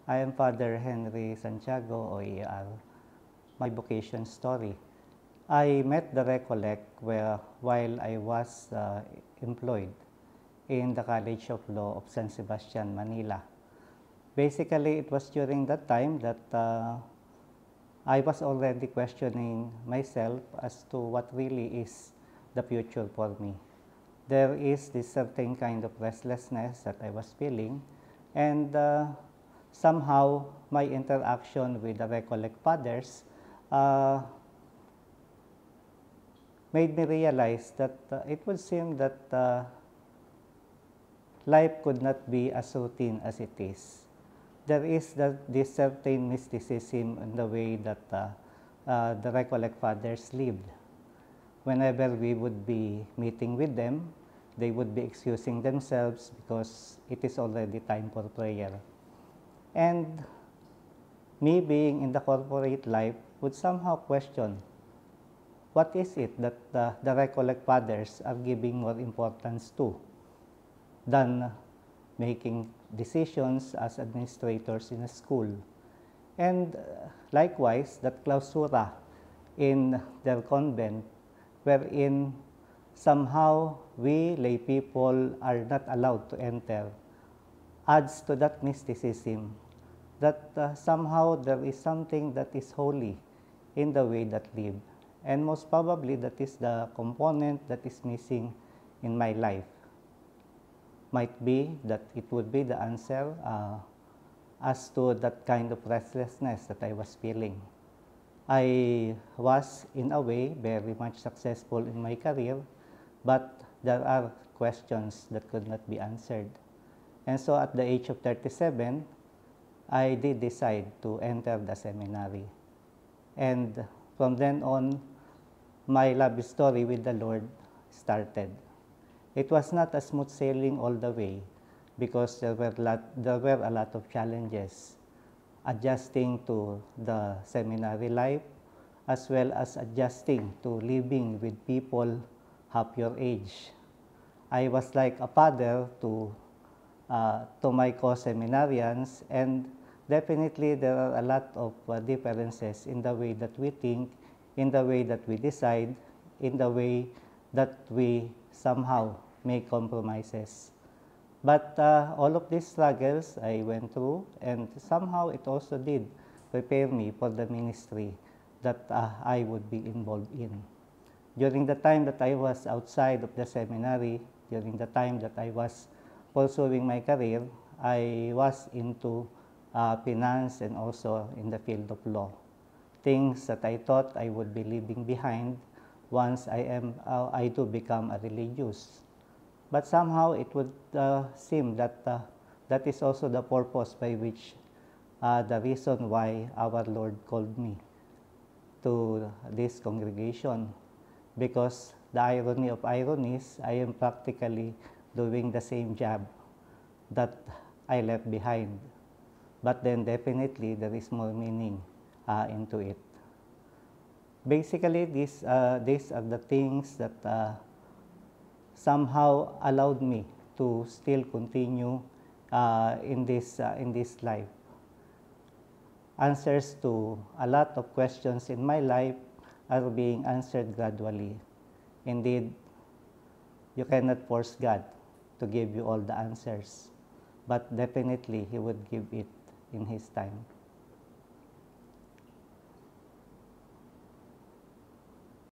I am Father Henry Santiago, OAR. My vocation story. I met the Recollect while I was employed in the College of Law of San Sebastian, Manila. Basically, it was during that time that I was already questioning myself as to what really is the future for me. There is this certain kind of restlessness that I was feeling, and somehow my interaction with the Recollect Fathers made me realize that it would seem that life could not be as routine as it is. There is this certain mysticism in the way that the Recollect Fathers lived. Whenever we would be meeting with them, they would be excusing themselves because it is already time for prayer. And me being in the corporate life would somehow question, what is it that the Recollect Fathers are giving more importance to than making decisions as administrators in a school? And likewise, that clausura in their convent, wherein somehow we lay people are not allowed to enter, adds to that mysticism that somehow there is something that is holy in the way that live. And most probably that is the component that is missing in my life. Might be that it would be the answer as to that kind of restlessness that I was feeling. I was, in a way, very much successful in my career, but there are questions that could not be answered. And so at the age of 37, I did decide to enter the seminary. And from then on, my love story with the Lord started. It was not a smooth sailing all the way because there were a lot of challenges adjusting to the seminary life, as well as adjusting to living with people half your age. I was like a father to my co-seminarians, and definitely there are a lot of differences in the way that we think, in the way that we decide, in the way that we somehow make compromises. But all of these struggles I went through, and somehow it also did prepare me for the ministry that I would be involved in. During the time that I was outside of the seminary, during the time that I was pursuing my career, I was into finance and also in the field of law. Things that I thought I would be leaving behind once I do become a religious. But somehow it would seem that that is also the purpose by which the reason why our Lord called me to this congregation, because the irony of ironies, I am practically doing the same job that I left behind. But then definitely there is more meaning into it. Basically, these are the things that somehow allowed me to still continue in this life. Answers to a lot of questions in my life are being answered gradually. Indeed, you cannot force God to give you all the answers, but definitely He would give it in His time.